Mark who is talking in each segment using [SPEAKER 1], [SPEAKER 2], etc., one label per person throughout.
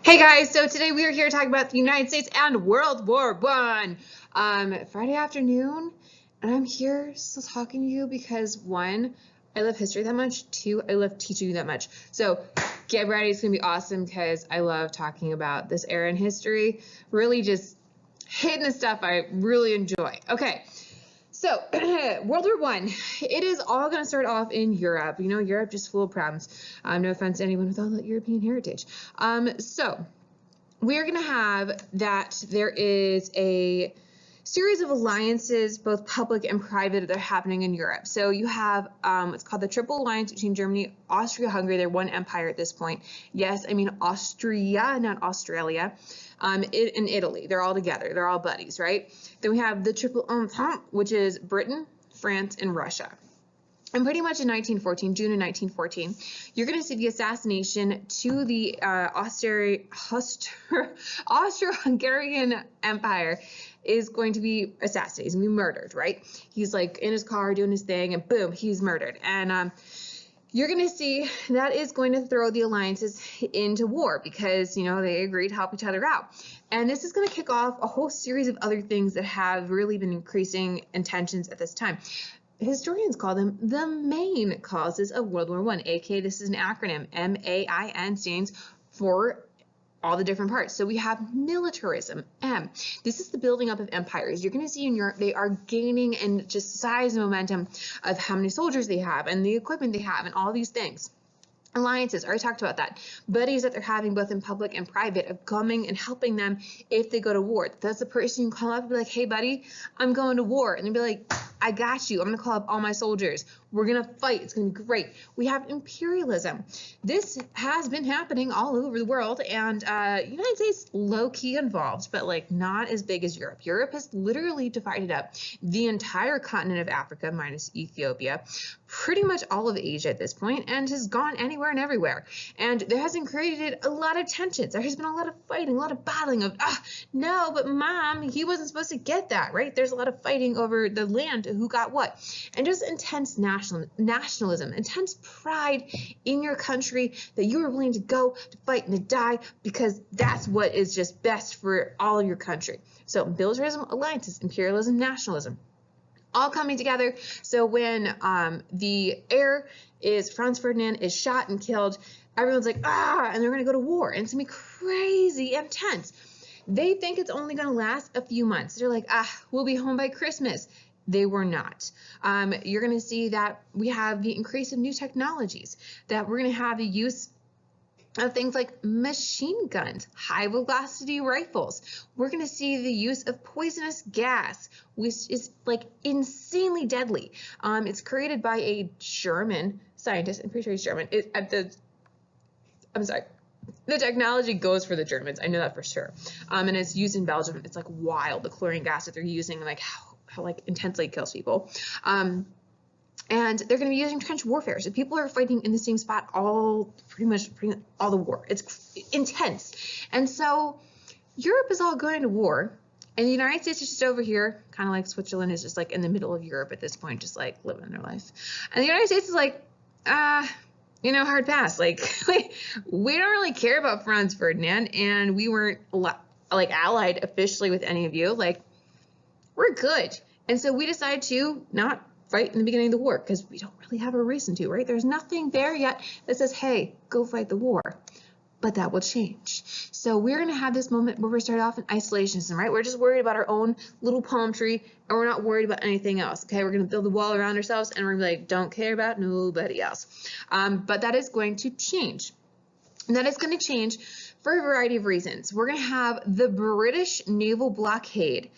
[SPEAKER 1] Hey guys, so today we are here talking about the United States and World War I. Friday afternoon, and I'm here still talking to you because one, I love history that much. Two, I love teaching you that much. So get ready, it's gonna be awesome because I love talking about this era in history. Really just hitting the stuff I really enjoy. Okay. So, World War I, it is all going to start off in Europe. You know, Europe just full of problems. No offense to anyone with all that European heritage. So, we're going to have that there is a series of alliances, both public and private, that are happening in Europe. So you have what's called the Triple Alliance between Germany, Austria, Hungary. They're one empire at this point. Yes, I mean Austria, not Australia. In Italy, they're all together. They're all buddies, right? Then we have the Triple Entente, which is Britain, France, and Russia. And pretty much in 1914, June of 1914, you're going to see the assassination to the Austro-Hungarian Empire is going to be assassinated. He's going to be murdered, right? He's like in his car doing his thing, and boom, he's murdered. And you're going to see that is going to throw the alliances into war because, you know, they agreed to help each other out. And this is going to kick off a whole series of other things that have really been increasing in tensions at this time. Historians call them the main causes of World War I, aka this is an acronym. MAIN stands for all the different parts. So we have militarism, M. This is the building up of empires. You're going to see in Europe, they are gaining in just size and momentum of how many soldiers they have and the equipment they have and all these things. Alliances, I already talked about that. Buddies that they're having both in public and private of coming and helping them if they go to war. That's the person you call up and be like, hey buddy, I'm going to war. And they'll be like, I got you. I'm going to call up all my soldiers. We're going to fight. It's going to be great. We have imperialism. This has been happening all over the world, and United States low-key involved, but like not as big as Europe. Europe has literally divided up the entire continent of Africa minus Ethiopia, pretty much all of Asia at this point, and has gone anywhere and everywhere. And there has been created a lot of tensions. There has been a lot of fighting, a lot of battling of, no, but mom, he wasn't supposed to get that, right? There's a lot of fighting over the land, who got what, and just intense nationalism, intense pride in your country that you are willing to go to fight and to die because that's what is just best for all of your country. So militarism, alliances, imperialism, nationalism, all coming together. So when the heir is Franz Ferdinand is shot and killed, everyone's like, and they're going to go to war, and it's going to be crazy intense. They think it's only going to last a few months. They're like, we'll be home by Christmas. They were not. You're going to see that we have the increase of new technologies, that we're going to have the use of things like machine guns, high velocity rifles. We're going to see the use of poisonous gas, which is like insanely deadly. It's created by a German scientist. I'm pretty sure he's German. I'm sorry. The technology goes for the Germans. I know that for sure. And it's used in Belgium. It's like wild, the chlorine gas that they're using, like how like intensely it kills people. And they're going to be using trench warfare. So people are fighting in the same spot pretty much all the war. It's intense. And so Europe is all going to war. And the United States is just over here, kind of like Switzerland is just like in the middle of Europe at this point, just like living their life. And the United States is like, hard pass. Like, we don't really care about Franz Ferdinand, and we weren't like allied officially with any of you. Like, we're good. And so we decided to not fight in the beginning of the war because we don't really have a reason to, right? There's nothing there yet that says, hey, go fight the war. But that will change. So we're going to have this moment where we start off in isolationism, right? We're just worried about our own little palm tree, and we're not worried about anything else, okay? We're going to build a wall around ourselves, and we're going to be like, don't care about nobody else. But that is going to change. And that is going to change for a variety of reasons. We're going to have the British naval blockade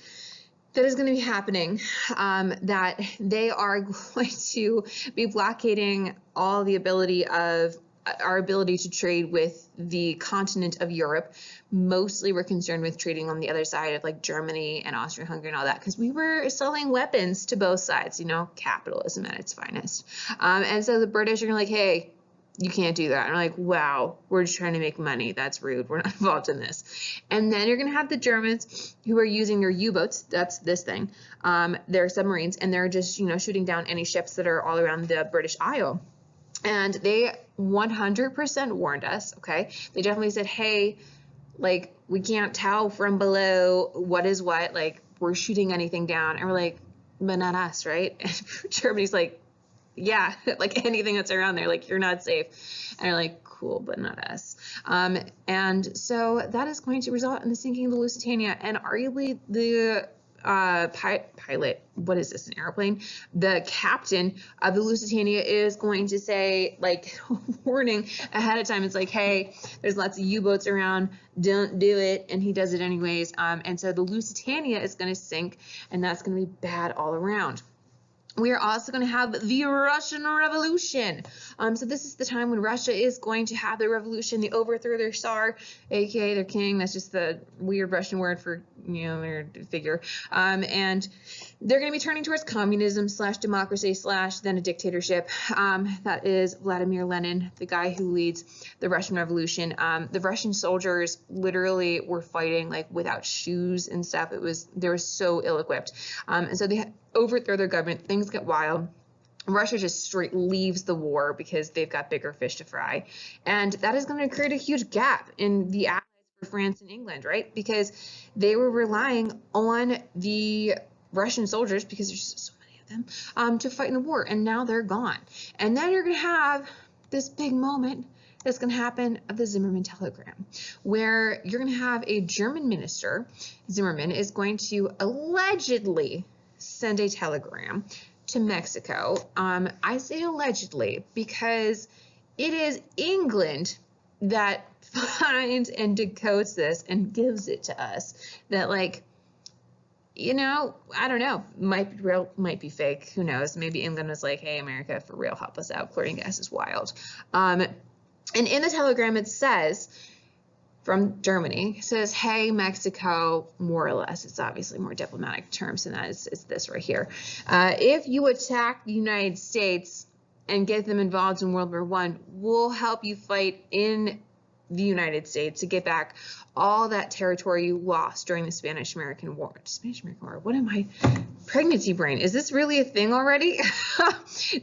[SPEAKER 1] that is going to be happening, that they are going to be blockading all the ability of our ability to trade with the continent of Europe. Mostly we're concerned with trading on the other side of like Germany and Austria-Hungary and all that, because we were selling weapons to both sides, capitalism at its finest. And so the British are like, hey, you can't do that. And I'm like, wow, we're just trying to make money. That's rude. We're not involved in this. And then you're going to have the Germans who are using their U-boats. That's this thing. They're submarines, and they're just, shooting down any ships that are all around the British Isle. And they 100% warned us, okay? They definitely said, hey, like, we can't tell from below what is what. Like, we're shooting anything down. And we're like, but not us, right? And Germany's like, yeah, like anything that's around there, like, you're not safe. And they're like, cool, but not us. And so that is going to result in the sinking of the Lusitania. And arguably the pilot, what is this, an airplane? The captain of the Lusitania is going to say, like, warning ahead of time. It's like, hey, there's lots of U-boats around, don't do it. And he does it anyways. And so the Lusitania is going to sink, and that's going to be bad all around. We are also going to have the Russian Revolution. So this is the time when Russia is going to have their revolution. They overthrow their Tsar, aka their king. That's just the weird Russian word for, their figure. And they're going to be turning towards communism / democracy / then a dictatorship. That is Vladimir Lenin, the guy who leads the Russian Revolution. The Russian soldiers literally were fighting like without shoes and stuff. They were so ill-equipped. And so they overthrow their government. Things get wild. Russia just straight leaves the war because they've got bigger fish to fry. And that is going to create a huge gap in the allies for France and England, right? Because they were relying on the Russian soldiers, because there's just so many of them, to fight in the war. And now they're gone. And then you're going to have this big moment that's going to happen of the Zimmermann telegram, where you're going to have a German minister, Zimmermann, is going to allegedly send a telegram to Mexico. I say allegedly because it is England that finds and decodes this and gives it to us. That, like, I don't know, might be real, might be fake, who knows? Maybe England was like, hey, America, for real, help us out, chlorine gas is wild. And in the telegram it says, from Germany, says, hey, Mexico, more or less, it's obviously more diplomatic terms than that, it's this right here. If you attack the United States and get them involved in World War I, we'll help you fight in the United States to get back all that territory you lost during the Spanish-American War. Spanish-American War, what am I? Pregnancy brain. Is this really a thing already?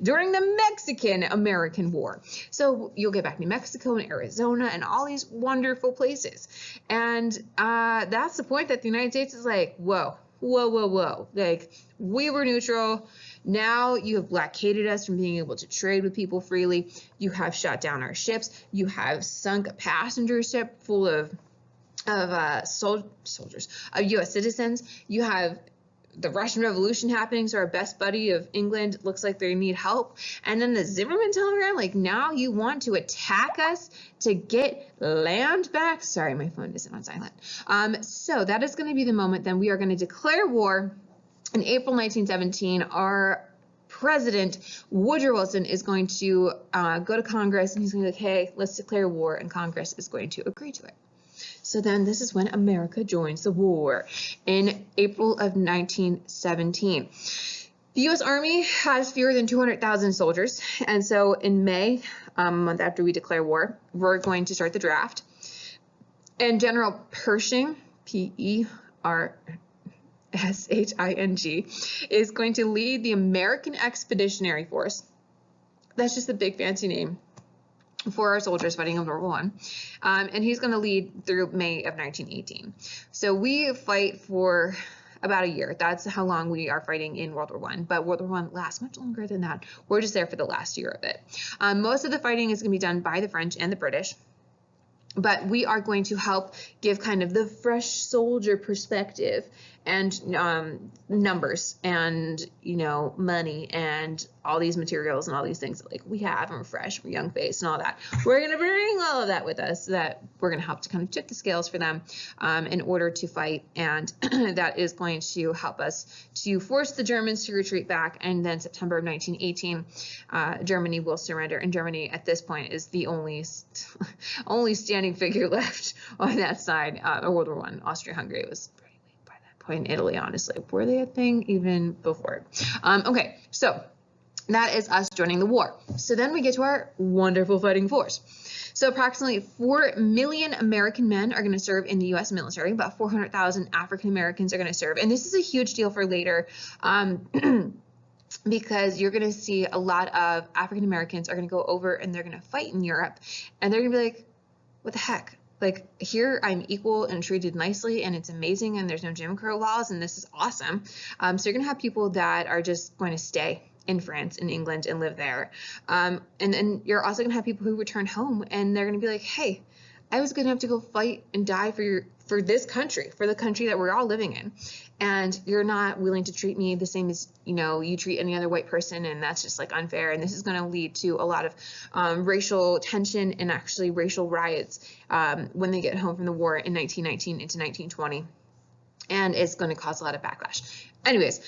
[SPEAKER 1] During the Mexican-American War. So you'll get back New Mexico and Arizona and all these wonderful places. And that's the point that the United States is like, whoa. Like, we were neutral. Now you have blockaded us from being able to trade with people freely. You have shot down our ships. You have sunk a passenger ship full of soldiers, of U.S. citizens. You have the Russian Revolution happening, so our best buddy of England looks like they need help. And then the Zimmermann telegram, like, now you want to attack us to get land back. Sorry, my phone isn't on silent. So that is going to be the moment then we are going to declare war. In April 1917, our president, Woodrow Wilson, is going to go to Congress, and he's going to be like, hey, let's declare war, and Congress is going to agree to it. So then this is when America joins the war in April of 1917. The U.S. Army has fewer than 200,000 soldiers, and so in May, a month after we declare war, we're going to start the draft. And General Pershing, Pershing, is going to lead the American Expeditionary Force. That's just a big fancy name for our soldiers fighting in World War I. And he's going to lead through May of 1918. So we fight for about a year. That's how long we are fighting in World War I. But World War I lasts much longer than that. We're just there for the last year of it. Most of the fighting is going to be done by the French and the British. But we are going to help give kind of the fresh soldier perspective and numbers and, money and all these materials and all these things that, like, we have, and we're fresh, we're young faced and all that. We're going to bring all of that with us, so that we're going to help to kind of tip the scales for them in order to fight. And that is going to help us to force the Germans to retreat back. And then September of 1918, Germany will surrender. And Germany at this point is the only standing figure left on that side of World War I. Austria-Hungary was pretty weak by that point. Italy, honestly, were they a thing even before? Okay, so that is us joining the war. So then we get to our wonderful fighting force. So approximately 4 million American men are going to serve in the U.S. military. About 400,000 African Americans are going to serve. And this is a huge deal for later because you're going to see a lot of African Americans are going to go over and they're going to fight in Europe. And they're going to be like, what the heck? Like, here I'm equal and treated nicely, and it's amazing, and there's no Jim Crow laws, and this is awesome. So you're going to have people that are just going to stay in France and England and live there. And then you're also going to have people who return home, and they're going to be like, hey, I was going to have to go fight and die for this country, for the country that we're all living in. And you're not willing to treat me the same as, you treat any other white person, and that's just like unfair. And this is going to lead to a lot of racial tension and actually racial riots when they get home from the war in 1919 into 1920. And it's going to cause a lot of backlash. Anyways,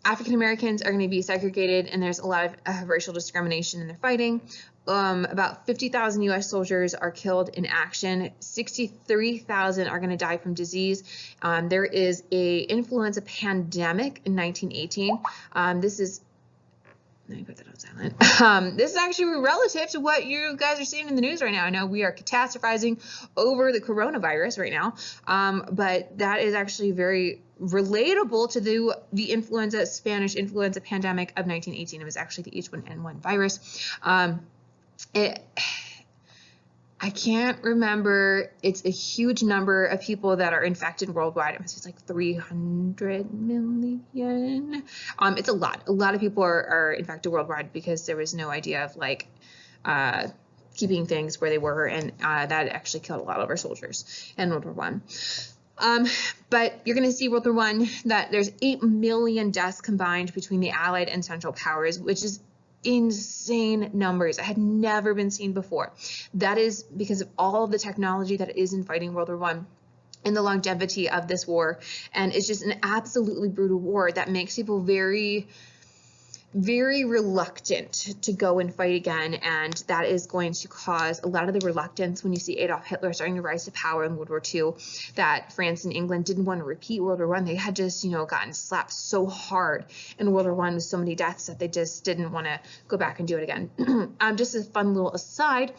[SPEAKER 1] African Americans are going to be segregated, and there's a lot of racial discrimination in their fighting. About 50,000 U.S. soldiers are killed in action. 63,000 are going to die from disease. There is a influenza pandemic in 1918. Let me put that on silent. This is actually relative to what you guys are seeing in the news right now. I know we are catastrophizing over the coronavirus right now, but that is actually very relatable to the Spanish influenza pandemic of 1918. It was actually the H1N1 virus. I can't remember. It's a huge number of people that are infected worldwide. It's like 300 million. It's a lot. A lot of people are infected worldwide because there was no idea of like keeping things where they were, and that actually killed a lot of our soldiers in World War I. But you're going to see World War I that there's 8 million deaths combined between the Allied and Central Powers, which is insane numbers. It had never been seen before. That is because of all of the technology that is in fighting World War I and the longevity of this war. And it's just an absolutely brutal war that makes people very, very reluctant to go and fight again. And that is going to cause a lot of the reluctance when you see Adolf Hitler starting to rise to power in World War II, that France and England didn't want to repeat World War I. They had just, gotten slapped so hard in World War I with so many deaths that they just didn't want to go back and do it again. Just a fun little aside,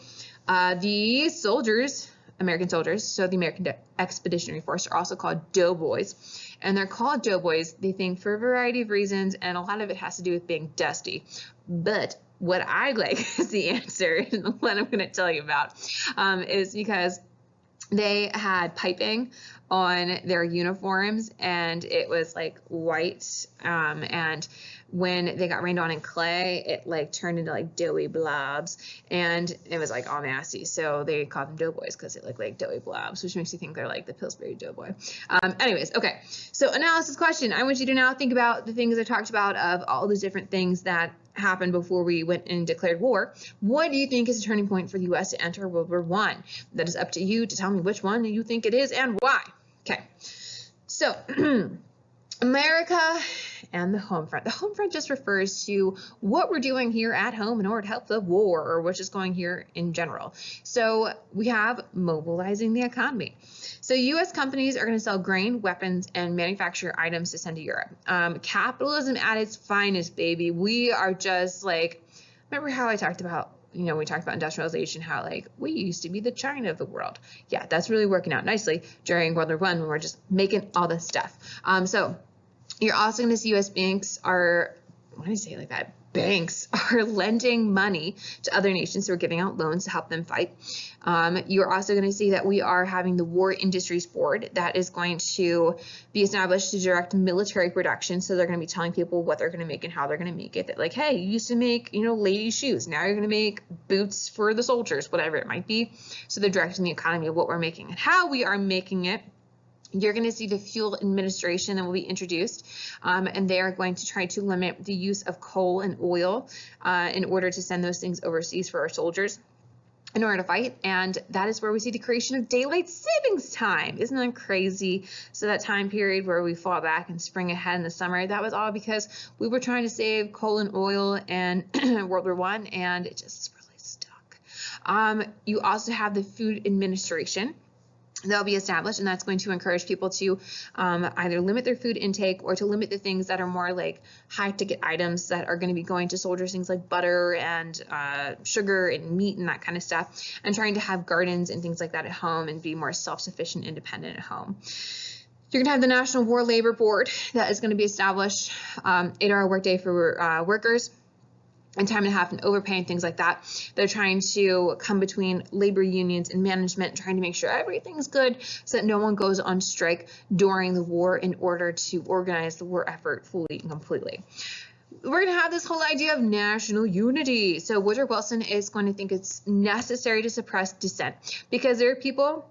[SPEAKER 1] the soldiers, American soldiers, so the American Expeditionary Force, are also called doughboys. And they're called doughboys, they think, for a variety of reasons, and a lot of it has to do with being dusty. But what I like is the answer, and what I'm going to tell you about, is because they had piping on their uniforms, and it was like white, and when they got rained on in clay, it like turned into like doughy blobs, and it was like all nasty. So they called them doughboys because it looked like doughy blobs, which makes you think they're like the Pillsbury Doughboy. Anyways, okay, so analysis question. I want you to now think about the things I talked about of all the different things that happened before we went and declared war. What do you think is a turning point for the U.S. to enter World War I? That is up to you to tell me which one you think it is and why. Okay, so America and the home front. The home front just refers to what we're doing here at home in order to help the war, or what's just going here in general. So we have mobilizing the economy. So U.S. companies are going to sell grain, weapons, and manufacture items to send to Europe. Capitalism at its finest, baby. We are just like, remember how I talked about, we talked about industrialization, how like we used to be the China of the world. Yeah, that's really working out nicely during World War I when we're just making all this stuff. So you're also going to see U.S. banks are, why do I say it like that? Banks are lending money to other nations who are giving out loans to help them fight. You're also going to see that we are having the War Industries Board that is going to be established to direct military production. So they're going to be telling people what they're going to make and how they're going to make it. That like, hey, you used to make, ladies' shoes. Now you're going to make boots for the soldiers, whatever it might be. So they're directing the economy of what we're making and how we are making it. You're going to see the fuel administration that will be introduced, and they are going to try to limit the use of coal and oil in order to send those things overseas for our soldiers in order to fight. And that is where we see the creation of daylight savings time. Isn't that crazy? So that time period where we fall back and spring ahead in the summer, that was all because we were trying to save coal and oil in World War I, and it just really stuck. You also have the Food Administration. They'll be established, and that's going to encourage people to either limit their food intake or to limit the things that are more like high ticket items that are going to be going to soldiers, things like butter and sugar and meat and that kind of stuff, and trying to have gardens and things like that at home and be more self-sufficient, independent at home. You're going to have the National War Labor Board that is going to be established, 8-hour workday for workers. and time and a half and overpay and things like that. They're trying to come between labor unions and management, trying to make sure everything's good so that no one goes on strike during the war in order to organize the war effort fully and completely. We're going to have this whole idea of national unity. So Woodrow Wilson is going to think it's necessary to suppress dissent because there are people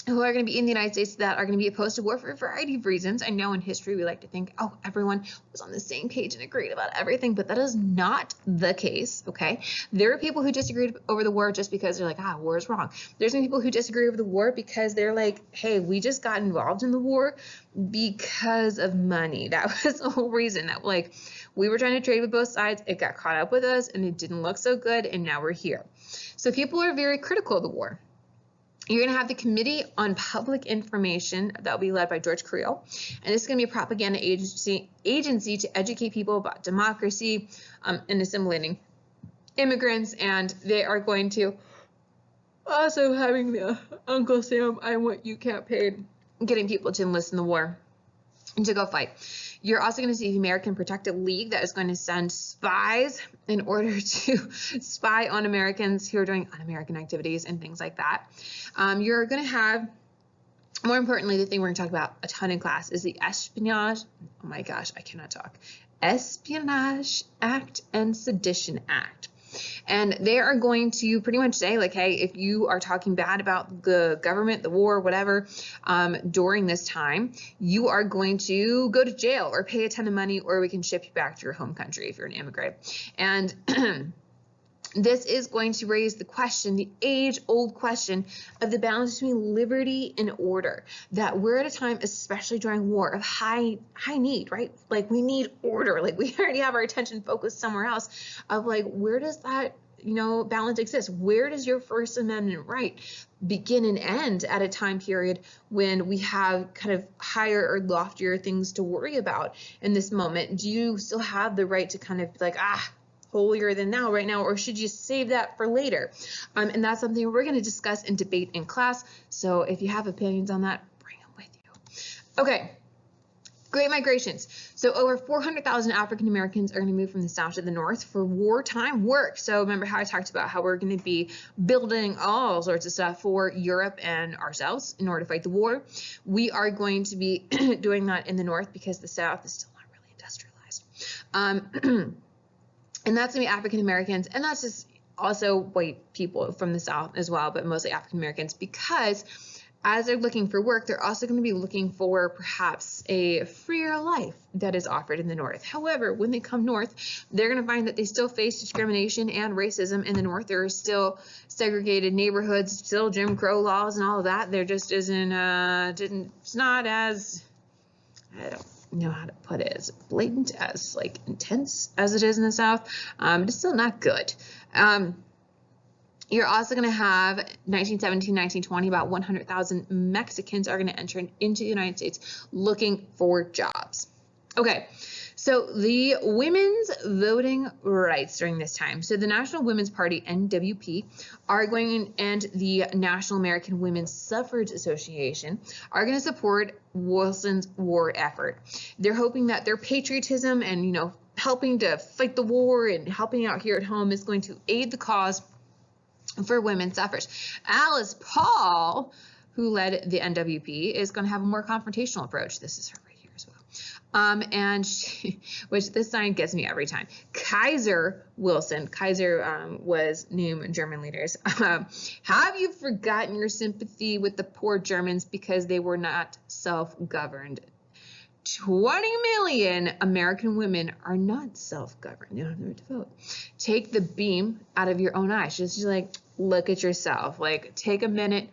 [SPEAKER 1] who are going to be in the United States that are going to be opposed to war for a variety of reasons. I know in history we like to think, oh, everyone was on the same page and agreed about everything, but that is not the case, okay? There are people who disagreed over the war just because they're like, war is wrong. There's some people who disagree over the war because they're like, hey, we just got involved in the war because of money. That was the whole reason that, like, we were trying to trade with both sides. It got caught up with us and it didn't look so good, and now we're here. So people are very critical of the war. You're going to have the Committee on Public Information that will be led by George Creel, and this is going to be a propaganda agency to educate people about democracy and assimilating immigrants, and they are going to also having the Uncle Sam I Want You campaign, getting people to enlist in the war and to go fight. You're also going to see the American Protective League that is going to send spies in order to spy on Americans who are doing un-American activities and things like that. You're going to have, more importantly, the thing we're going to talk about a ton in class is the Espionage, oh my gosh, I cannot talk, Espionage Act and Sedition Act. And they are going to pretty much say, like, hey, if you are talking bad about the government, the war, whatever, during this time, you are going to go to jail or pay a ton of money, or we can ship you back to your home country if you're an immigrant. And this is going to raise the question, the age-old question of the balance between liberty and order, that we're at a time, especially during war, of high need, right? Like, we need order. Like, we already have our attention focused somewhere else of, like, where does that, balance exist? Where does your First Amendment right begin and end at a time period when we have kind of higher or loftier things to worry about in this moment? Do you still have the right to kind of like, holier than thou right now, or should you save that for later? And that's something we're going to discuss and debate in class. So if you have opinions on that, bring them with you. Okay. Great migrations. So over 400,000 African Americans are going to move from the South to the North for wartime work. So remember how I talked about how we're going to be building all sorts of stuff for Europe and ourselves in order to fight the war. We are going to be doing that in the North because the South is still not really industrialized. And that's going to be African Americans, and that's just also white people from the South as well, but mostly African Americans, because as they're looking for work, they're also going to be looking for perhaps a freer life that is offered in the North. However, when they come North, they're going to find that they still face discrimination and racism in the North. There are still segregated neighborhoods, still Jim Crow laws and all of that. There just isn't, it's not as, I don't know how to put it, as blatant, as like intense as it is in the South. It's still not good. You're also going to have 1917, 1920, about 100,000 Mexicans are going to enter into the United States looking for jobs. Okay, so the women's voting rights during this time. So the National Women's Party, NWP, are going, and the National American Women's Suffrage Association are going to support Wilson's war effort. They're hoping that their patriotism and, helping to fight the war and helping out here at home is going to aid the cause for women's suffrage. Alice Paul, who led the NWP, is going to have a more confrontational approach. This is her right here as well. And she, which this sign gets me every time. Kaiser Wilson. Kaiser was named German leaders. Have you forgotten your sympathy with the poor Germans because they were not self-governed? 20 million American women are not self-governed. They don't have the right to vote. Take the beam out of your own eye. Just like, look at yourself. Like, take a minute.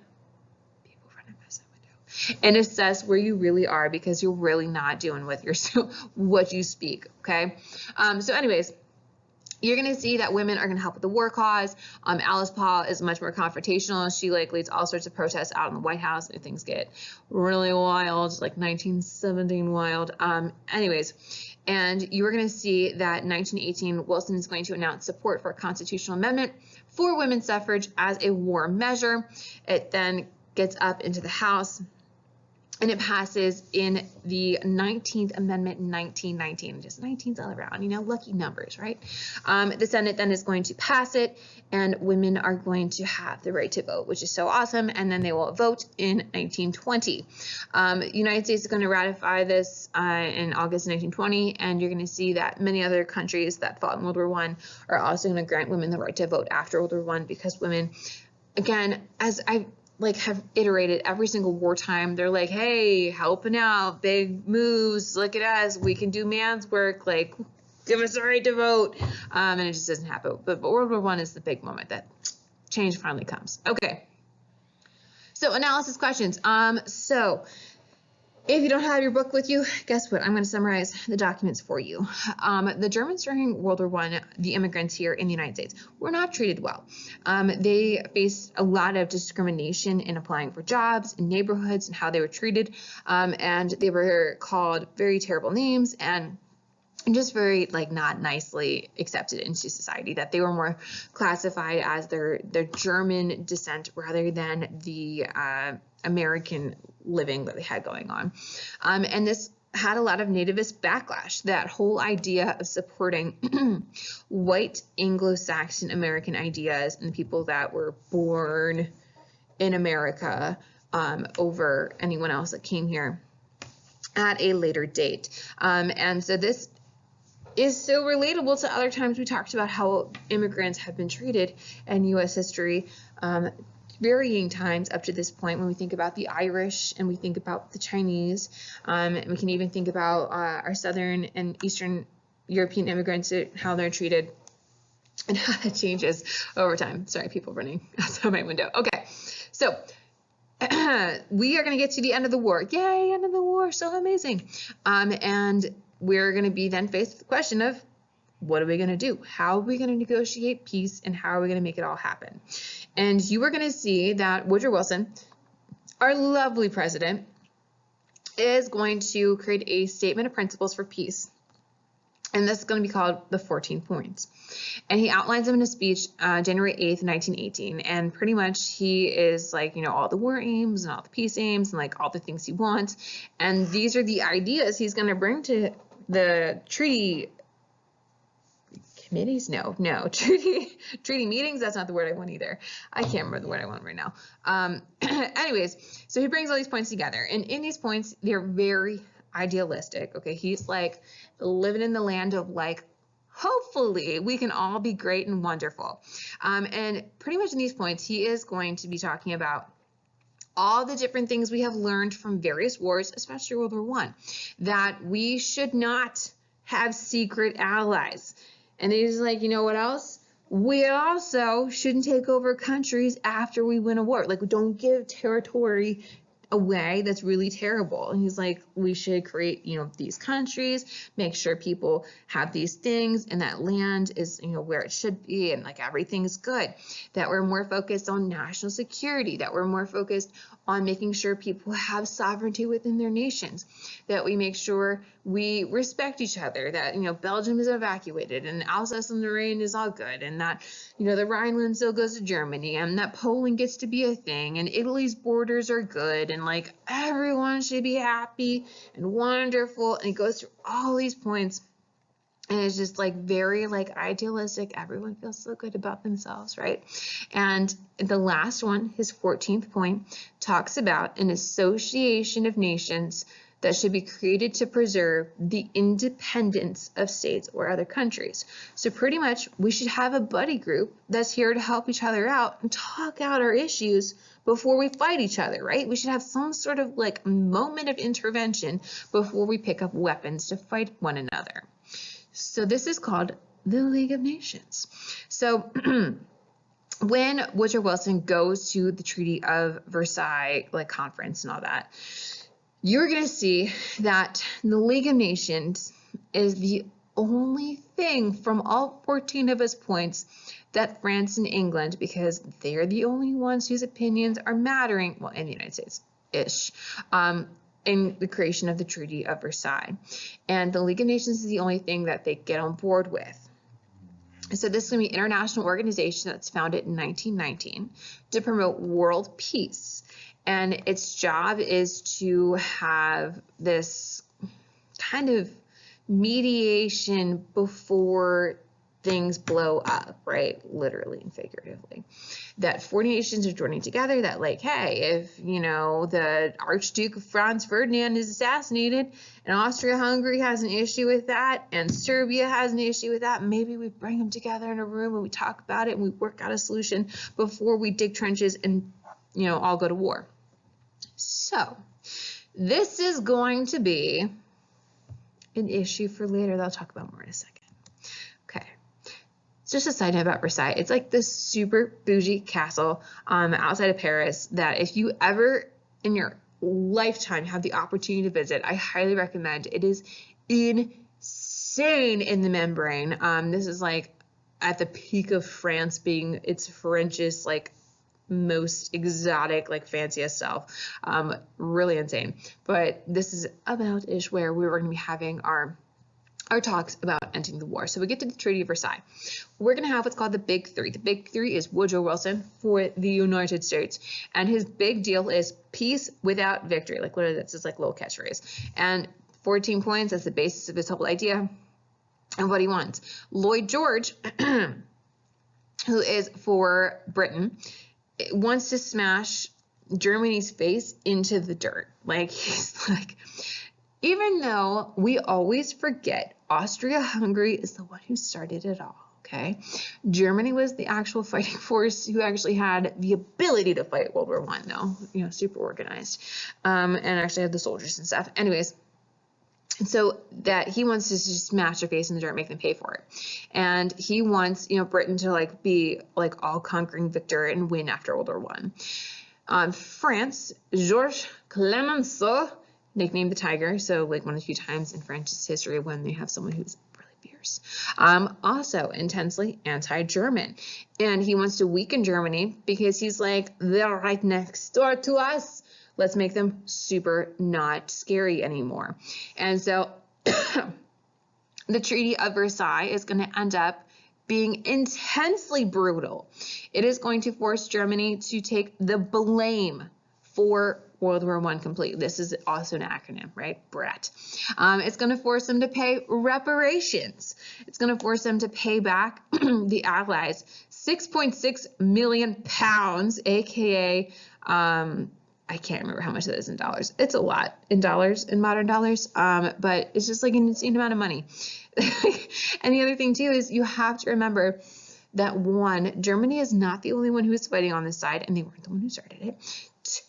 [SPEAKER 1] People running past that window. And assess where you really are, because you're really not doing what you speak, okay? So anyways, you're going to see that women are going to help with the war cause. Alice Paul is much more confrontational. She leads all sorts of protests out in the White House if things get really wild, like 1917 wild. Anyways, and you are going to see that 1918, Wilson is going to announce support for a constitutional amendment for women's suffrage as a war measure. It then gets up into the House. and it passes in the 19th Amendment in 1919, just 19s all around, you know, lucky numbers, right? The Senate then is going to pass it, and women are going to have the right to vote, which is so awesome, and then they will vote in 1920. The United States is going to ratify this in August 1920, and you're going to see that many other countries that fought in World War I are also going to grant women the right to vote after World War I, because women, again, as I have iterated every single wartime, they're like, hey, helping out, big moves, look at us, we can do man's work, like, give us the right to vote, and it just doesn't happen. But World War I is the big moment that change finally comes. Okay, so analysis questions. So if you don't have your book with you, guess what? I'm going to summarize the documents for you. The Germans during World War I, the immigrants here in the United States, were not treated well. They faced a lot of discrimination in applying for jobs, in neighborhoods, and how they were treated. And they were called very terrible names and just very not nicely accepted into society, that they were more classified as their German descent rather than the American living that they had going on. And this had a lot of nativist backlash, that whole idea of supporting white Anglo-Saxon American ideas and people that were born in America over anyone else that came here at a later date. And so this is so relatable to other times we talked about how immigrants have been treated in U.S. history, varying times up to this point, when we think about the Irish and we think about the Chinese, and we can even think about our Southern and Eastern European immigrants, how they're treated and how it changes over time. Sorry, people running outside my window. Okay, so we are going to get to the end of the war. Yay, end of the war, so amazing. And we're going to be then faced with the question of, what are we going to do? How are we going to negotiate peace, and how are we going to make it all happen? And you are going to see that Woodrow Wilson, our lovely president, is going to create a statement of principles for peace. And this is going to be called the 14 points. And he outlines them in a speech January 8th, 1918. And pretty much he is all the war aims and all the peace aims and all the things he wants. And these are the ideas he's going to bring to the treaty committees? No, treaty meetings. That's not the word I want either. I can't remember the word I want right now. Anyways, so he brings all these points together. And in these points, they're very idealistic. Okay, he's living in the land of hopefully we can all be great and wonderful. And pretty much in these points, he is going to be talking about all the different things we have learned from various wars, especially World War I, that we should not have secret allies. And he's like, you know what else? We also shouldn't take over countries after we win a war. Don't give territory away that's really terrible. And he's like, we should create these countries, make sure people have these things, and that land is where it should be, and everything's good, that we're more focused on national security, that we're more focused on making sure people have sovereignty within their nations, that we make sure we respect each other, that Belgium is evacuated and Alsace-Lorraine is all good, and that the Rhineland still goes to Germany, and that Poland gets to be a thing, and Italy's borders are good, and everyone should be happy and wonderful. And he goes through all these points, and it's just very idealistic. Everyone feels so good about themselves, right? And the last one, his 14th point, talks about an association of nations that should be created to preserve the independence of states or other countries. So pretty much we should have a buddy group that's here to help each other out and talk out our issues before we fight each other, right? We should have some sort of moment of intervention before we pick up weapons to fight one another. So this is called the League of Nations. So when Woodrow Wilson goes to the Treaty of Versailles conference and all that, you're going to see that the League of Nations is the only thing from all 14 of his points that France and England, because they're the only ones whose opinions are mattering, well, in the United States-ish, in the creation of the Treaty of Versailles. And the League of Nations is the only thing that they get on board with. So this is going to be an international organization that's founded in 1919 to promote world peace. And its job is to have this kind of mediation before things blow up, right? Literally and figuratively. That 40 nations are joining together, that like, hey, if, you know, the Archduke of Franz Ferdinand is assassinated and Austria-Hungary has an issue with that and Serbia has an issue with that, maybe we bring them together in a room and we talk about it and we work out a solution before we dig trenches and, you know, all go to war. So this is going to be an issue for later that I'll talk about more in a second. Okay. It's just a side note about Versailles. It's like this super bougie castle outside of Paris that if you ever in your lifetime have the opportunity to visit, I highly recommend. It is insane in the membrane. This is like at the peak of France being its Frenchest, like most exotic, like fanciest self. Really insane. But this is about ish where we were going to be having our talks about ending the war. So we get to the Treaty of Versailles. We're going to have what's called the Big Three. The Big Three is Woodrow Wilson for the United States. And his big deal is peace without victory. Like literally that's his like little catchphrase. And 14 points, that's the basis of his whole idea and what he wants. Lloyd George, who is for Britain, wants to smash Germany's face into the dirt. Like he's like, even though we always forget Austria-Hungary is the one who started it all, okay? Germany was the actual fighting force who actually had the ability to fight World War I, though, you know, super organized, and actually had the soldiers and stuff. Anyways, so that he wants to just smash their face in the dirt, make them pay for it. And he wants, you know, Britain to like be like all conquering victor and win after World War I. France, Georges Clemenceau, nicknamed the Tiger, so like one of the few times in France's history when they have someone who's really fierce. Also intensely anti-German, and he wants to weaken Germany because he's like, they're right next door to us. Let's make them super not scary anymore. And so the Treaty of Versailles is going to end up being intensely brutal. It is going to force Germany to take the blame for World War I completely. This is also an acronym, right? BRAT. It's going to force them to pay reparations. It's going to force them to pay back the Allies 6.6 million pounds, aka I can't remember how much that is in dollars. It's a lot in dollars, in modern dollars, but it's just like an insane amount of money. And the other thing too is you have to remember that one, Germany is not the only one who's fighting on this side, and they weren't the one who started it.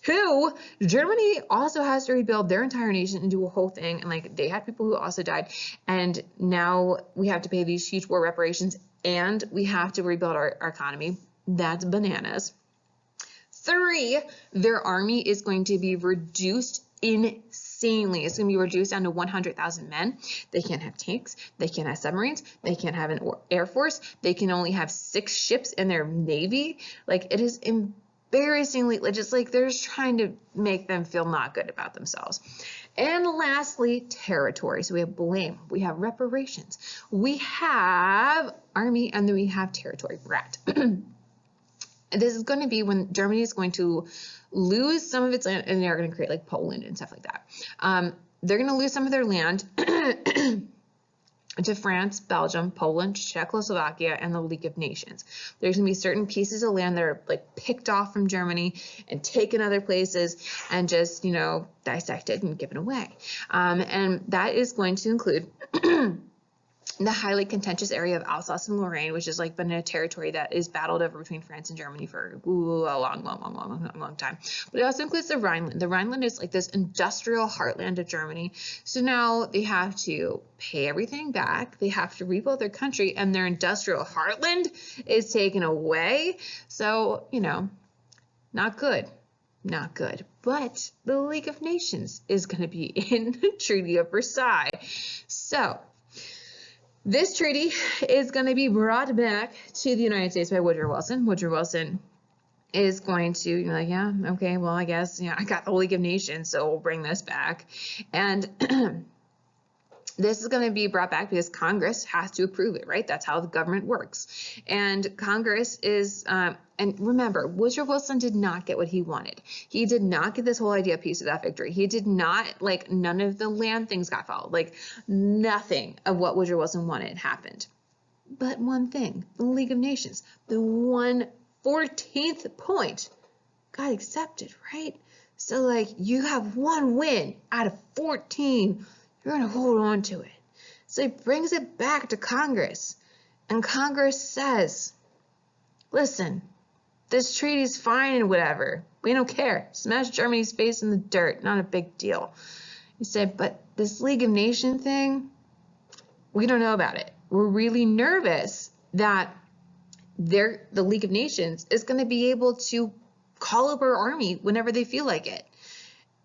[SPEAKER 1] Two, Germany also has to rebuild their entire nation and do a whole thing, and like they had people who also died, and now we have to pay these huge war reparations, and we have to rebuild our economy. That's bananas. Three, their army is going to be reduced insanely. It's going to be reduced down to 100,000 men. They can't have tanks. They can't have submarines. They can't have an air force. They can only have 6 ships in their navy. Like, it is embarrassingly, just like they're just trying to make them feel not good about themselves. And lastly, territory. So we have blame, we have reparations, we have army, and then we have territory. Brat. This is going to be when Germany is going to lose some of its land, and they're going to create like Poland and stuff like that. They're going to lose some of their land to France, Belgium, Poland, Czechoslovakia, and the League of Nations. There's going to be certain pieces of land that are like picked off from Germany and taken other places and just, you know, dissected and given away. And that is going to include the highly contentious area of Alsace and Lorraine, which is like been a territory that is battled over between France and Germany for a long time. But it also includes the Rhineland. The Rhineland is like this industrial heartland of Germany. So now they have to pay everything back. They have to rebuild their country, and their industrial heartland is taken away. So, you know, not good. Not good. But the League of Nations is going to be in the Treaty of Versailles. So this treaty is going to be brought back to the United States by Woodrow Wilson. Woodrow Wilson is going to, you know, like, yeah, okay, well, I guess, you know, I got the League of Nations, so we'll bring this back. And This is going to be brought back because Congress has to approve it, right? That's how the government works. And Congress is, and remember, Woodrow Wilson did not get what he wanted. He did not get this whole idea piece of that victory. He did not, like, none of the land things got followed. Like, nothing of what Woodrow Wilson wanted happened. But one thing, the League of Nations, the 1/14th point got accepted, right? So, like, you have one win out of 14. You're going to hold on to it. So he brings it back to Congress. And Congress says, listen, this treaty's fine and whatever. We don't care. Smash Germany's face in the dirt. Not a big deal. He said, but this League of Nations thing, we don't know about it. We're really nervous that the League of Nations is going to be able to call up our army whenever they feel like it.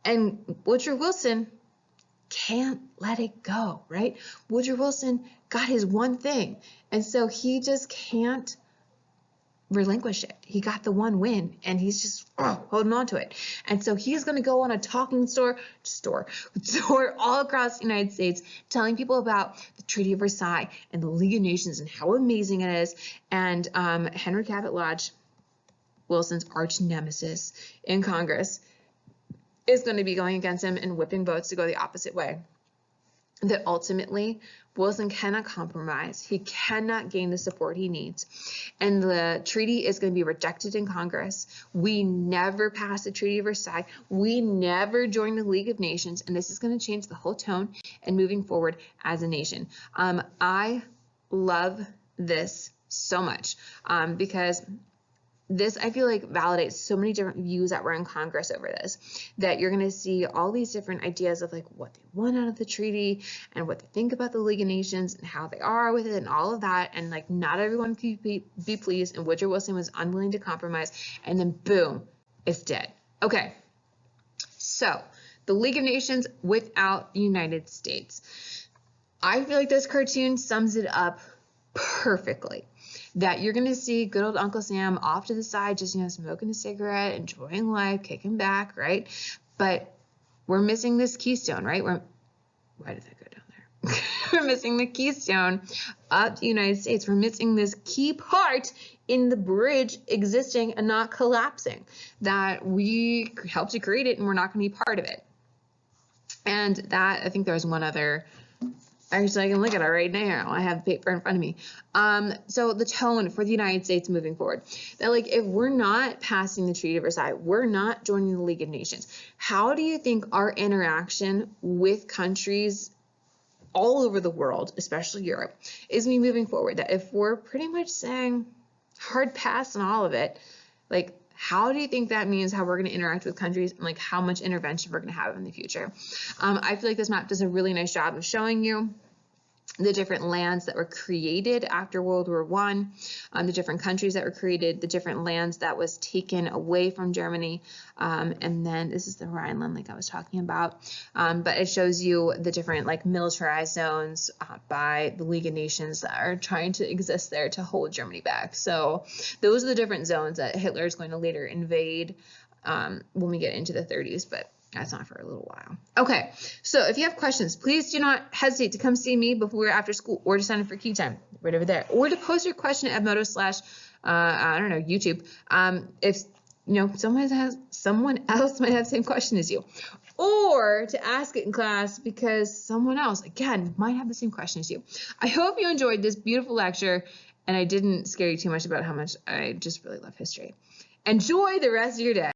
[SPEAKER 1] And Woodrow Wilson can't let it go, right? Woodrow Wilson got his one thing, and so he just can't relinquish it. He got the one win, and he's just holding on to it. And so he's going to go on a talking tour all across the United States, telling people about the Treaty of Versailles and the League of Nations and how amazing it is. And Henry Cabot Lodge, Wilson's arch nemesis in Congress, is going to be going against him and whipping votes to go the opposite way. That ultimately, Wilson cannot compromise. He cannot gain the support he needs. And the treaty is going to be rejected in Congress. We never passed the Treaty of Versailles. We never joined the League of Nations. And this is going to change the whole tone and moving forward as a nation. I love this so much because this, I feel like, validates so many different views that were in Congress over this, that you're going to see all these different ideas of like what they want out of the treaty and what they think about the League of Nations and how they are with it and all of that. And like not everyone can be pleased. And Woodrow Wilson was unwilling to compromise. And then boom, it's dead. Okay. So the League of Nations without the United States. I feel like this cartoon sums it up perfectly. That you're going to see good old Uncle Sam off to the side, just, smoking a cigarette, enjoying life, kicking back, right? But we're missing this keystone, right? Why did that go down there? We're missing the keystone of the United States. We're missing this key part in the bridge existing and not collapsing, that we helped to create it and we're not going to be part of it. And that, I think there's one other. Actually, I can look at it right now. I have the paper in front of me. So the tone for the United States moving forward, that like if we're not passing the Treaty of Versailles, we're not joining the League of Nations, how do you think our interaction with countries all over the world, especially Europe, is me moving forward? That if we're pretty much saying hard pass on all of it, like how do you think that means how we're going to interact with countries and like how much intervention we're going to have in the future? I feel like this map does a really nice job of showing you the different lands that were created after World War I, the different countries that were created, the different lands that was taken away from Germany, and then this is the Rhineland like I was talking about, but it shows you the different like militarized zones by the League of Nations that are trying to exist there to hold Germany back. So those are the different zones that Hitler is going to later invade when we get into the 30s, but that's not for a little while. Okay, so if you have questions, please do not hesitate to come see me before or after school, or to sign up for Key Time right over there, or to post your question at Edmodo / I don't know, YouTube. If someone else might have the same question as you, or to ask it in class because someone else again might have the same question as you. I hope you enjoyed this beautiful lecture, and I didn't scare you too much about how much I just really love history. Enjoy the rest of your day.